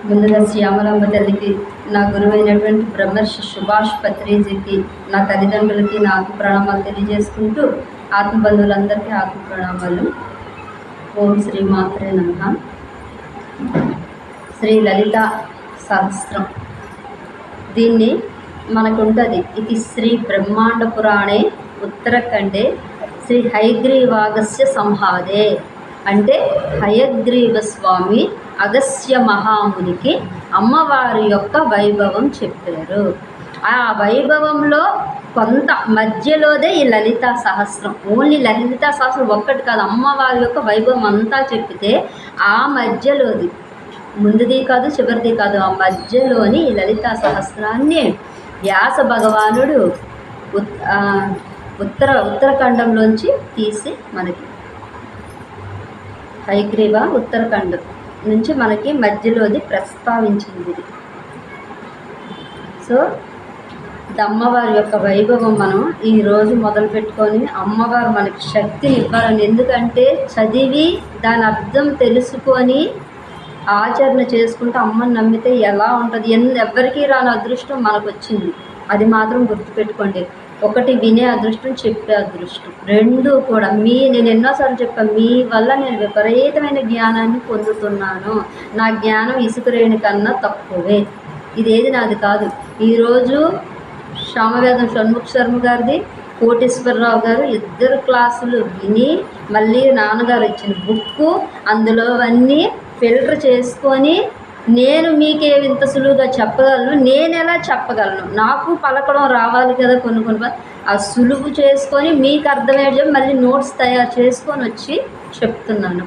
ముందుగా శ్యామలాంబ తల్లికి, నా గురువైనటువంటి బ్రహ్మర్షి సుభాష్ పత్రిజీకి, నా తల్లిదండ్రులకి నా ఆత్మ ప్రణామాలు తెలియజేసుకుంటూ, ఆత్మబంధువులందరికీ ఆత్మ ప్రణామాలు. ఓం శ్రీ మాత్రే నమః. శ్రీ లలిత సహస్రం దీన్ని మనకుంటుంది. ఇది శ్రీ బ్రహ్మాండ పురాణే ఉత్తరఖండే శ్రీ హయగ్రీవాగస్య సంహాదే. అంటే హయగ్రీవ స్వామి అగస్త్య మహామునికి అమ్మవారి యొక్క వైభవం చెప్పారు. ఆ వైభవంలో కొంత మధ్యలోదే ఈ లలితా సహస్రం. ఓన్లీ లలితా సహస్రం ఒక్కటి కాదు, అమ్మవారి యొక్క వైభవం అంతా చెప్పితే ఆ మధ్యలోది, ముందుది కాదు చివరిది కాదు, ఆ మధ్యలోని ఈ లలితా సహస్రాన్ని వ్యాస భగవానుడు ఉత్తరాఖండంలోంచి తీసి మనకి హయగ్రీవ ఉత్తరాఖండం నుంచి మనకి మధ్యలోది ప్రస్తావించింది. సో అమ్మవారి యొక్క వైభవం మనం ఈరోజు మొదలు పెట్టుకొని, అమ్మవారు మనకి శక్తిని ఇవ్వాలని, ఎందుకంటే చదివి దాని అర్థం తెలుసుకొని ఆచరణ చేసుకుంటూ అమ్మని నమ్మితే ఎలా ఉంటుంది, ఎవరికీ రాని అదృష్టం మనకు వచ్చింది. అది మాత్రం గుర్తుపెట్టుకోండి. ఒకటి వినే అదృష్టం, చెప్పే అదృష్టం, రెండు కూడా. నేను ఎన్నోసార్లు చెప్పాను, మీ వల్ల నేను విపరీతమైన జ్ఞానాన్ని పొందుతున్నాను. నా జ్ఞానం ఇసుక రేణి కన్నా తక్కువే, ఇదేది నాది కాదు. ఈరోజు సామవేదం షణ్ముఖ శర్మ గారిది, కోటేశ్వరరావు గారు ఇద్దరు క్లాసులు విని, మళ్ళీ నాన్నగారు ఇచ్చిన బుక్కు, అందులో అన్నీ ఫిల్టర్ చేసుకొని నేను మీకే ఇంత సులువుగా చెప్పగలను, నేను ఎలా చెప్పగలను, నాకు పలకడం రావాలి కదా. కొన్ని ఆ సులువు చేసుకొని మీకు అర్థమయ్యే మళ్ళీ నోట్స్ తయారు చేసుకొని వచ్చి చెప్తున్నాను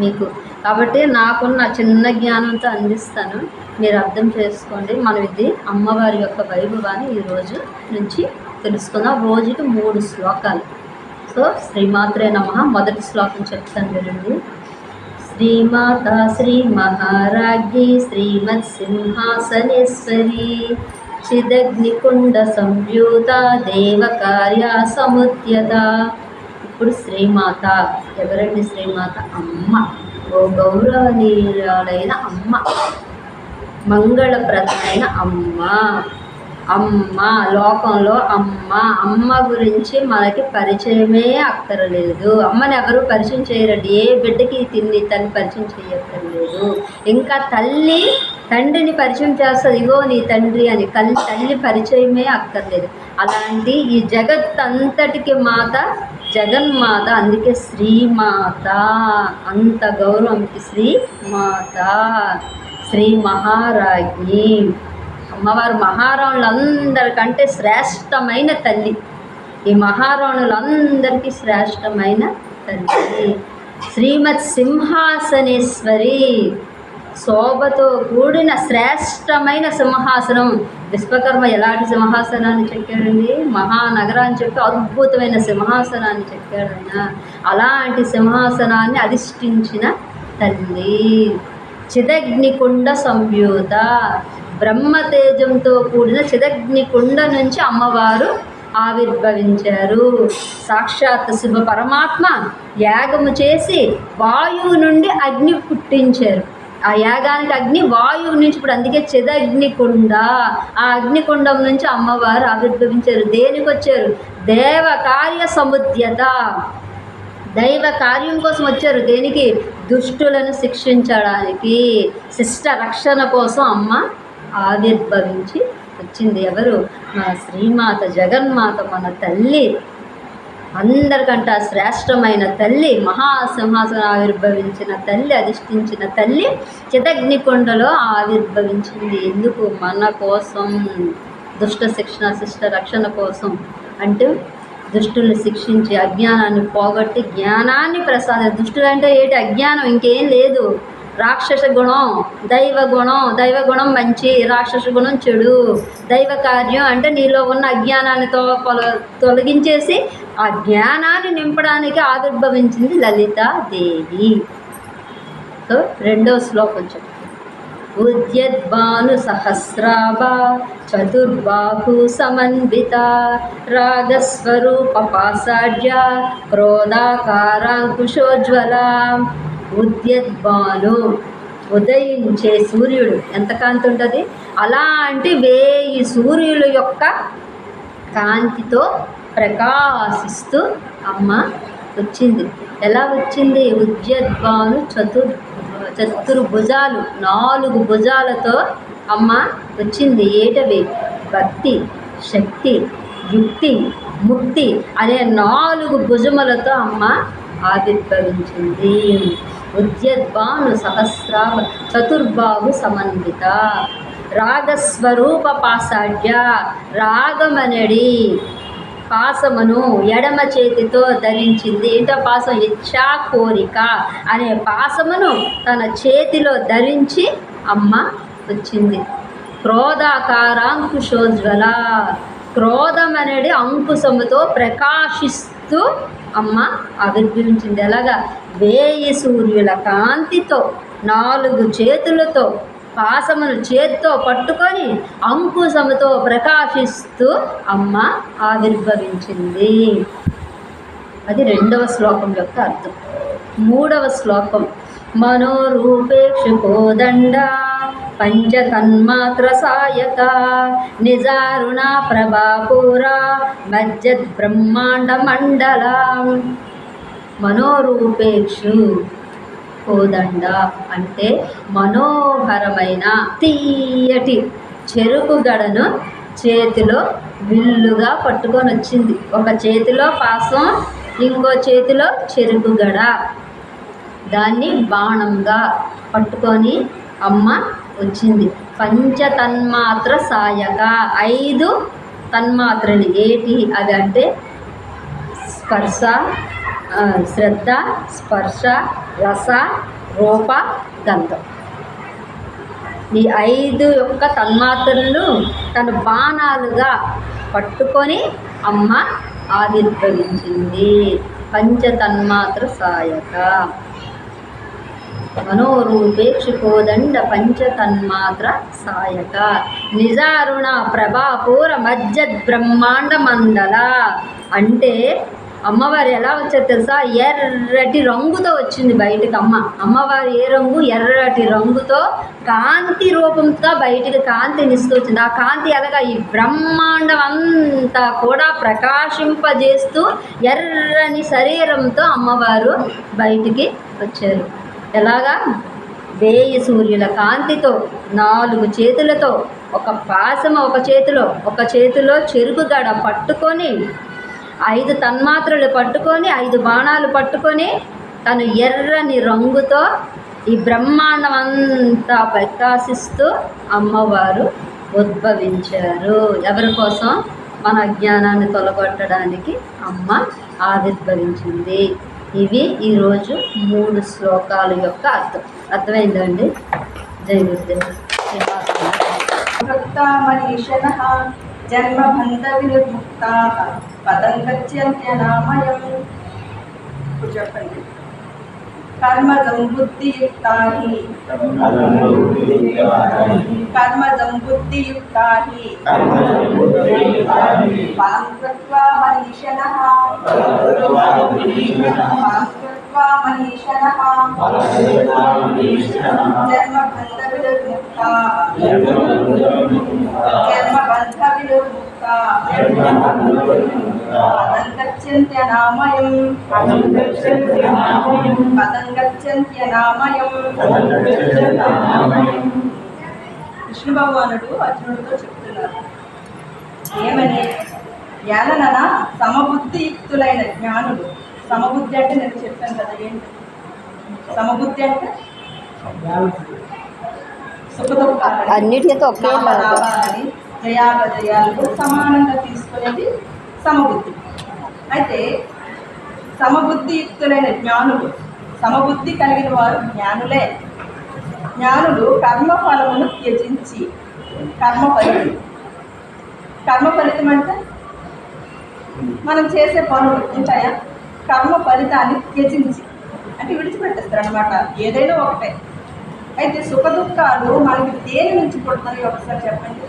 మీకు. కాబట్టి నాకున్న చిన్న జ్ఞానంతో అందిస్తాను, మీరు అర్థం చేసుకోండి. మనం ఇది అమ్మవారి యొక్క వైభవాన్ని ఈరోజు నుంచి తెలుసుకుందాం. రోజుకి 3 శ్లోకాలు. సో శ్రీమాత్రే నమః. మొదటి శ్లోకం చెప్తాను వినండి. శ్రీమాత శ్రీ మహారాజ్ఞి శ్రీమత్ సింహాసనేశ్వరి చిదగ్నికుండ సంయుత దేవకార్య సముద్యత. ఇప్పుడు శ్రీమాత ఎవరండి? శ్రీమాత అమ్మ, ఓ గౌరవనీయురాలైన అమ్మ, మంగళప్రదమైన అమ్మ. అమ్మ లోకంలో అమ్మ గురించి మనకి పరిచయమే అక్కర్లేదు. అమ్మని ఎవరు పరిచయం చేయరండి. ఏ బిడ్డకి తల్లి పరిచయం చేయక్కర్లేదు. ఇంకా తండ్రిని పరిచయం చేస్తుంది, ఇగో నీ తండ్రి అని. తల్లి పరిచయమే అక్కర్లేదు. అలాంటి ఈ జగత్ అంతటికి మాత జగన్మాత, అందుకే శ్రీమాత. అంత గౌరవంకి శ్రీమాత, శ్రీ మహారాజ్ఞి. అమ్మవారు మహారాణులందరికంటే శ్రేష్టమైన తల్లి. ఈ మహారాణులందరికీ శ్రేష్టమైన తల్లి. శ్రీమత్ సింహాసనేశ్వరి, శోభతో కూడిన శ్రేష్టమైన సింహాసనం. విశ్వకర్మ ఎలాంటి సింహాసనాన్ని చెక్కాడండి? మహానగరాన్ని చెప్పి అద్భుతమైన సింహాసనాన్ని చెక్కాడు ఆయన. అలాంటి సింహాసనాన్ని అధిష్ఠించిన తల్లి. చిదగ్నికుండ సంయుత, బ్రహ్మతేజంతో కూడిన చిదగ్నికుండ నుంచి అమ్మవారు ఆవిర్భవించారు. సాక్షాత్ శివ పరమాత్మ యాగము చేసి వాయువు నుండి అగ్ని పుట్టించారు. ఆ యాగానికి అగ్ని వాయువు నుంచి, ఇప్పుడు అందుకే చిదగ్నికుండ. ఆ అగ్నికుండం నుంచి అమ్మవారు ఆవిర్భవించారు. దేనికి వచ్చారు? దేవ కార్య సముద్యత, దైవ కార్యం కోసం వచ్చారు. దేనికి? దుష్టులను శిక్షించడానికి, శిష్ట రక్షణ కోసం అమ్మ ఆవిర్భవించి వచ్చింది. ఎవరు? మన శ్రీమాత జగన్మాత, మన తల్లి, అందరికంటే శ్రేష్టమైన తల్లి, మహాసింహాసనం ఆవిర్భవించిన తల్లి, అధిష్ఠించిన తల్లి చిదగ్నికొండలో ఆవిర్భవించింది. ఎందుకు? మన కోసం, దుష్ట శిక్షణ శిష్ట రక్షణ కోసం. అంటే దుష్టుల్ని శిక్షించి అజ్ఞానాన్ని పోగొట్టి జ్ఞానాన్ని దుష్టులు అంటే ఏంటి? అజ్ఞానం, ఇంకేం లేదు. రాక్షస గుణం, దైవ గుణం మంచి, రాక్షస గుణం చెడు. దైవ కార్యం అంటే నీలో ఉన్న అజ్ఞానాన్ని తొలగించేసి ఆ జ్ఞానాన్ని నింపడానికి ఆవిర్భవించింది లలితాదేవి. సో రెండవ శ్లోకం చెప్పు. ఉద్యద్భాను సహస్రాభ చతుర్బాహు సమన్విత రాగస్వరూప పాసాఢ్య క్రోధాకారాంకుశోజ్వల. ఉద్యద్భాను ఉదయించే సూర్యుడు ఎంత కాంతి ఉంటుంది, అలాంటి 1000 సూర్యుల యొక్క కాంతితో ప్రకాశిస్తూ అమ్మ వచ్చింది. ఎలా వచ్చింది? ఉద్యద్భాను చతుర్భుజాలు, 4 భుజాలతో అమ్మ వచ్చింది. ఏటవి? భక్తి, శక్తి, యుక్తి, ముక్తి అనే 4 భుజములతో అమ్మ ఆవిర్భవించింది. ఉద్యద్భాను సహస్రావ చతుర్బాహు సమన్విత, రాగస్వరూప పాసాఢ్య, రాగమనడి పాసమును ఎడమ చేతితో ధరించింది. ఏంటో పాసం? ఇచ్చా కోరిక అనే పాసమును తన చేతిలో ధరించి అమ్మ వచ్చింది. క్రోధాకారాంకుశోజ్వల, క్రోధం అనేది అంకుశముతో ప్రకాశిస్తూ అమ్మ ఆవిర్భవించింది. ఎలాగా? 1000 సూర్యుల కాంతితో 4 చేతులతో పాసమును చేత్తో పట్టుకొని అంకుశముతో ప్రకాశిస్తూ అమ్మ ఆవిర్భవించింది. అది 2వ శ్లోకం యొక్క అర్థం. 3వ శ్లోకం మనోరూపేక్షు కోదండ పంచతన్మాత్ర సాయక నిజారుణ ప్రభాపూర మజ్జద్ బ్రహ్మాండ మండల. మనోరూపేక్షు కోదండ అంటే మనోహరమైన తీయటి చెరుకు గడను చేతిలో విల్లుగా పట్టుకొని వచ్చింది. ఒక చేతిలో పాసం, ఇంకో చేతిలో చెరుకు గడ, దాన్ని బాణంగా పట్టుకొని అమ్మ వచ్చింది. పంచతన్మాత్ర సాయక, 5 తన్మాత్రలు. ఏటి అవి అంటే స్పర్శ, శ్రద్ధ, స్పర్శ, రస, రూప, గంధం. ఈ 5 యొక్క తన్మాత్రలు తన బాణాలుగా పట్టుకొని అమ్మ ఆవిర్భవించింది. పంచతన్మాత్ర సాయక. మనోరూపేక్షు కోదండ పంచతన్మాత్ర సాయక నిజారుణ ప్రభాపూర మజ్జద్ బ్రహ్మాండ మండల. అంటే అమ్మవారు ఎలా వచ్చారు తెలుసా? ఎర్రటి రంగుతో వచ్చింది బయటకు అమ్మవారు. ఏ రంగు? ఎర్రటి రంగుతో కాంతి రూపంతో బయటికి కాంతినిస్తూ వచ్చింది. ఆ కాంతి ఎలాగా? ఈ బ్రహ్మాండం అంతా కూడా ప్రకాశింపజేస్తూ ఎర్రని శరీరంతో అమ్మవారు బయటికి వచ్చారు. ఎలాగా? 1000 సూర్యుల కాంతితో 4 చేతులతో, ఒక పాశము ఒక చేతిలో చెరుకు గడ పట్టుకొని, 5 తన్మాత్రలు పట్టుకొని, 5 బాణాలు పట్టుకొని, తను ఎర్రని రంగుతో ఈ బ్రహ్మాండం అంతా ప్రకాశిస్తూ అమ్మవారు ఉద్భవించారు. ఎవరి కోసం? మన అజ్ఞానాన్ని తొలగొట్టడానికి అమ్మ ఆవిర్భవించింది. ఇవి ఈరోజు 3 శ్లోకాల యొక్క అర్థం. అర్థమైందండి? జై గురుదేవ్. జన్మబంధ విముక్తా పదం గచ్చంత్యనామయం. ఇప్పుడు చెప్పండి. కర్మజం బుద్ధియుక్తాహి ఫలం కృత్వా మనీషణః జన్మబంధ విముక్తా పదం గచ్చంత్యనామయం. కృష్ణ భగవానుడు అర్జునుడితో చెప్తున్నారు ఏమని? జ్ఞానన సమబుద్ధియుక్తులైన జ్ఞానులు. సమబుద్ధి అంటే నేను చెప్పాను కదా. ఏంటి సమబుద్ధి అంటే? సుఖదుఖాలు అన్నిటితో ఒకే లాభాలని జయాపజయాలకు సమానంగా తీసుకునేది సమబుద్ధి. అయితే సమబుద్ధియుక్తులైన జ్ఞానులు, సమబుద్ధి కలిగిన వారు జ్ఞానులే. జ్ఞానులు కర్మఫలమును త్యజించి, కర్మ ఫలితం అంటే మనం చేసే పనులు ఉంటాయా? కర్మ ఫలితాన్ని త్యజించి అంటే విడిచిపెట్టేస్తారు అన్నమాట. ఏదైనా ఒకటే. అయితే సుఖ దుఃఖాలు మనకి దేని నుంచి పుడుతున్నాయి ఒకసారి చెప్పండి.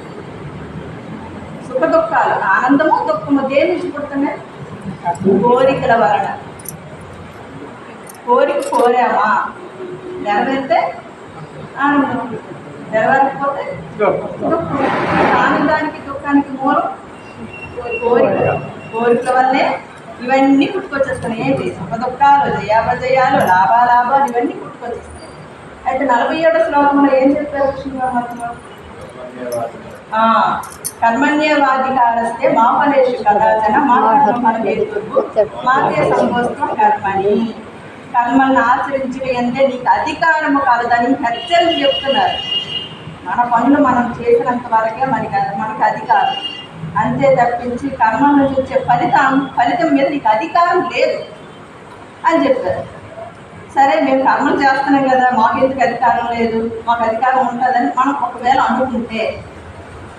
సుఖ దుఃఖాలు, ఆనందము దుఃఖము దేని నుంచి పుడుతున్నాయి? కోరికల వలన. కోరామా, నెరవేరితే ఆనందం, నెరవేరకపోతే దుఃఖం. ఆనందానికి దుఃఖానికి మూలం కోరిక. కోరికల వల్లే ఇవన్నీ పుట్టుకొచ్చేస్తున్నాయి. ఏంటి సుఖ దుఃఖాలు, జయాపజయాలు, లాభాలాభాలు ఇవన్నీ పుట్టుకొచ్చేస్తాయి. అయితే 47వ శ్లోకంలో ఏం చెప్పారు కృష్ణ పరమాత్మ? కర్మణ్యవాధికారస్తే మా ఫలేషు కదాచన మా కర్మ మాకే సంభోస్తం కర్మని. కర్మల్ని ఆచరించడం అంటే నీకు అధికారము కలదని హెచ్చరించి చెప్తున్నారు. మన పనులు మనం చేసినంత వరకే మనకి అధికారం, అంతే తప్పించి కర్మల నుంచి వచ్చే ఫలితం మీద నీకు అధికారం లేదు అని చెప్పారు. సరే, మేము కర్మలు చేస్తున్నాం కదా, మాకు ఎందుకు అధికారం లేదు, మాకు అధికారం ఉంటుందని మనం ఒకవేళ అనుకుంటే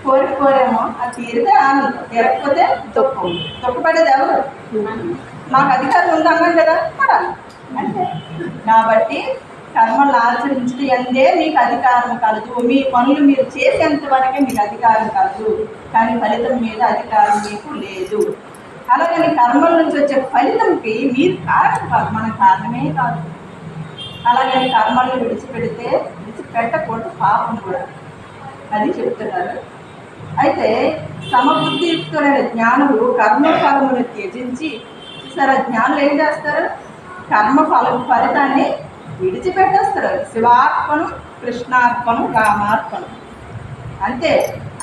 కోరేమో అది తీరితే ఆనందం, తీరకపోతే దుఃఖం. దుఃఖపడేది ఎవరు? మాకు అధికారం ఉందన్నాం కదా, పడాలి అంటే. కాబట్టి కర్మలు ఆచరించడం అందే మీకు అధికారం కలదు. మీ పనులు మీరు చేసేంత వరకే మీకు అధికారం కలదు, కానీ ఫలితం మీద అధికారం మీకు లేదు. అలాగని కర్మల నుంచి వచ్చే ఫలితంకి మీరు కారణం కాదు, మన కారణమే కాదు. అలాగని కర్మల్ని విడిచిపెట్టకూడదు, పాపం కూడా, అది చెప్తున్నారు. అయితే సమబుద్ధియుక్తులైన జ్ఞానులు కర్మఫలమును త్యజించి, సరే జ్ఞానులు ఏం చేస్తారు? ఫలితాన్ని విడిచిపెట్టేస్తారు. శివార్పణం, కృష్ణార్పణం, రామార్పణం అంతే.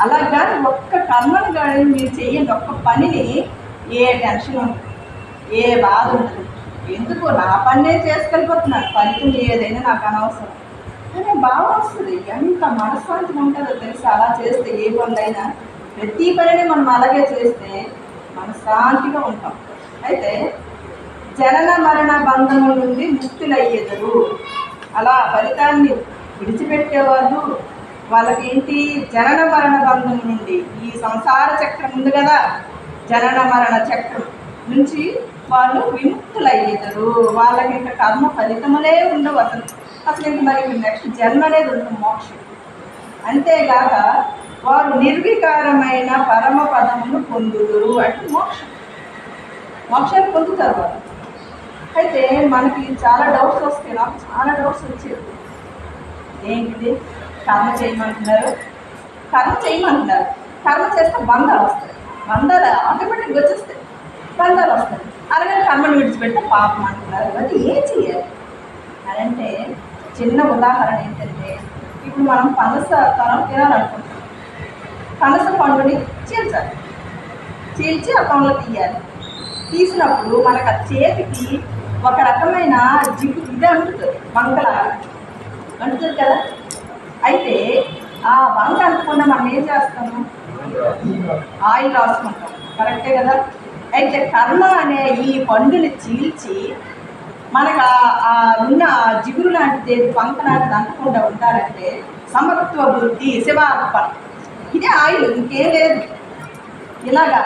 అలాగా ఒక్క కర్మను కానీ మీరు చెయ్యండి, ఒక్క పనిని, ఏ టెన్షన్ ఉంటుంది, ఏ బాధ ఉంటుంది. ఎందుకు నా పనే చేసుకెళ్ళిపోతున్నాను, ఫలితం ఏదైనా నాకు అనవసరం అనే భావం వస్తుంది. ఎంత మనశ్శాంతిగా ఉంటుందో తెలిసి అలా చేస్తే ఏ పనులైనా, ప్రతి పనిని మనం అలాగే చేస్తే మనశ్శాంతిగా ఉంటాం. అయితే జనన మరణ బంధముల నుండి ముక్తులయ్యేదరు. అలా ఫలితాన్ని విడిచిపెట్టేవాళ్ళు వాళ్ళకి ఏంటి? జనన మరణ బంధం నుండి, ఈ సంసార చక్రం ఉంది కదా, జనన మరణ చక్రం నుంచి వాళ్ళు విముక్తులయ్యేదరు. వాళ్ళకి ఇంకా కర్మ ఫలితములే ఉండవు, అసలు ఇంక మరి నెక్స్ట్ జన్మ అనేది ఉంటుంది, మోక్షం. అంతేగాక వారు నిర్వికారమైన పరమ పదమును పొందుదురు అంటే మోక్షాన్ని పొందుతారు వాళ్ళు. అయితే మనకి చాలా డౌట్స్ వస్తాయి, నాకు చాలా డౌట్స్ వచ్చేది. ఏంటిది? కర్మ చేయమంటున్నారు, కర్మ చేస్తే బంధాలు వస్తాయి, బంధాలు ఆటోమేటిక్గా వచ్చేస్తాయి, బంధాలు వస్తాయి. అలాగే కర్మను విడిచిపెడితే పాపం అంటున్నారు. అది ఏం చేయాలి అని అంటే, చిన్న ఉదాహరణ ఏంటంటే, ఇప్పుడు మనం పనస తనం తినాలనుకుంటాం. పనస పండుని చీల్చి ఆ పండ్లు తీయాలి. తీసినప్పుడు మనకు ఆ చేతికి ఒక రకమైన ఇది అంటుతుంది, వంకలాగా అంటుతుంది కదా. అయితే ఆ వంక అంటకుండా మనం ఏం చేస్తాము? ఆయిల్ రాసుకుంటాం, కరెక్టే కదా. అయితే కర్మ అనే ఈ పండుని చీల్చి మనకు ఉన్న జిగురు లాంటిది, వంక లాంటిది అంటకుండా ఉండాలంటే సమత్వ బుద్ధి, శివార్పణ, ఇదే ఆయిల్, ఇంకేం లేదు. ఇలాగా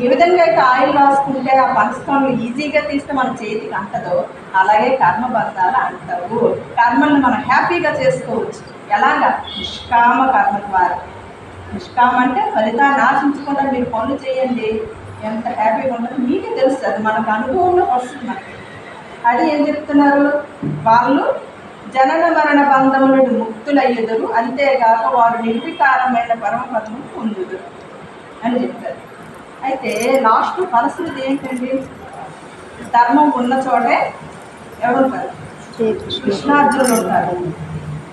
ఏ విధంగా అయితే ఆయిల్ రాసుకుంటే ఆ పనసకాయలు ఈజీగా తీస్తే మన చేతికి అంటదో, అలాగే కర్మబంధాలు అంటావు. కర్మల్ని మనం హ్యాపీగా చేసుకోవచ్చు. ఎలాగా? నిష్కామ కర్మ ద్వారా. నిష్కామ అంటే ఫలితాన్ని ఆశించకుండా మీరు పనులు చేయండి, ఎంత హ్యాపీగా ఉంటుందో మీకే తెలుస్తుంది, మనకు అనుభవంలో వస్తుంది మనకి. అది ఏం చెప్తున్నారు? వాళ్ళు జనన మరణ బంధముల నుండి ముక్తులయ్యేదరు, అంతేగాక వారు నిర్వికారమైన పరమపదము పొందుదురు అని చెప్తారు. అయితే లాస్ట్ పరిస్థితి ఏంటండి? ధర్మం ఉన్న చోటే ఎవరుంటారు? కృష్ణార్జునులు ఉంటారు.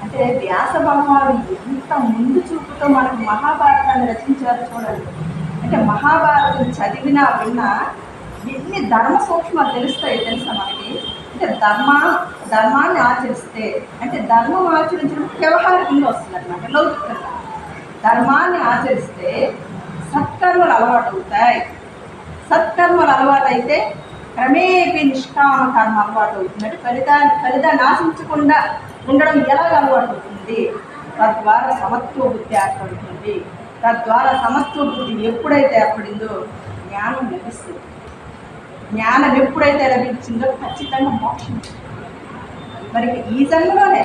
అంటే వ్యాస భగవానుడు ఎంత ముందు చూపుతో మనకు మహాభారతాన్ని రచించారు చూడండి. అంటే మహాభారతం చదివినా విన్నా ఎన్ని ధర్మ సూక్ష్మాలు తెలుసా మనకి. అంటే ధర్మాన్ని ఆచరిస్తే, అంటే ధర్మం ఆచరించడం వ్యవహారికంగా వస్తుంది అన్నమాట, లౌకికంగా. ధర్మాన్ని ఆచరిస్తే సత్కర్మలు అలవాటు అవుతాయి. సత్కర్మలు అలవాటు అయితే క్రమేపీ నిష్కామ కర్మ అలవాటు అవుతుంది. అంటే ఫలితాన్ని ఆశించకుండా ఉండడం ఎలాగ అలవాటు అవుతుంది? తద్వారా సమత్వ బుద్ధి ఏర్పడుతుంది. తద్వారా సమత్వ బుద్ధి ఎప్పుడైతే ఏర్పడిందో జ్ఞానం లభిస్తుంది. జ్ఞానం ఎప్పుడైతే లభించిందో ఖచ్చితంగా మోక్షం. మరి ఈ జన్మలోనే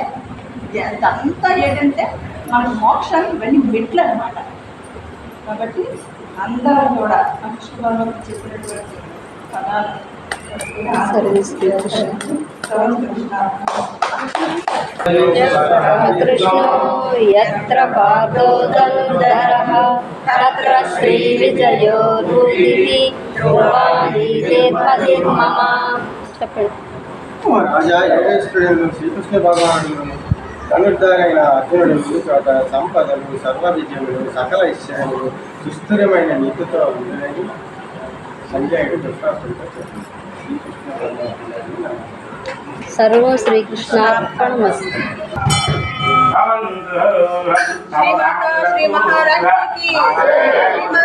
అంతా ఏంటంటే మనకు మోక్షానికి ఇవన్నీ మెట్లు అన్నమాట. కాబట్టి అందరం కూడా కృష్ణ భగవంతుడు చెప్పినటువంటి పదాలు కృష్ణో యత్ర పార్థో ధనుర్ధరః తత్ర శ్రీవిజయో భూతిః ధ్రువాణీతేర్మమ. చెప్పండి. రాజా యోగేశ్వరుడు శ్రీకృష్ణ భగవానుడు ధనుర్ధారైన అర్జునుడు చోట సంపదలు సర్వ విజయములు సకల ఐశ్వర్యములు సుస్థిరమైన నీతితో ఉందని సంజయుడు ధృతరాష్ట్రుడితో చెప్పింది. శ్రీకృష్ణ భగవానుడు సర్వం శ్రీకృష్ణార్పణమస్తు. శ్రీ మహారాజ్కి చిత్ర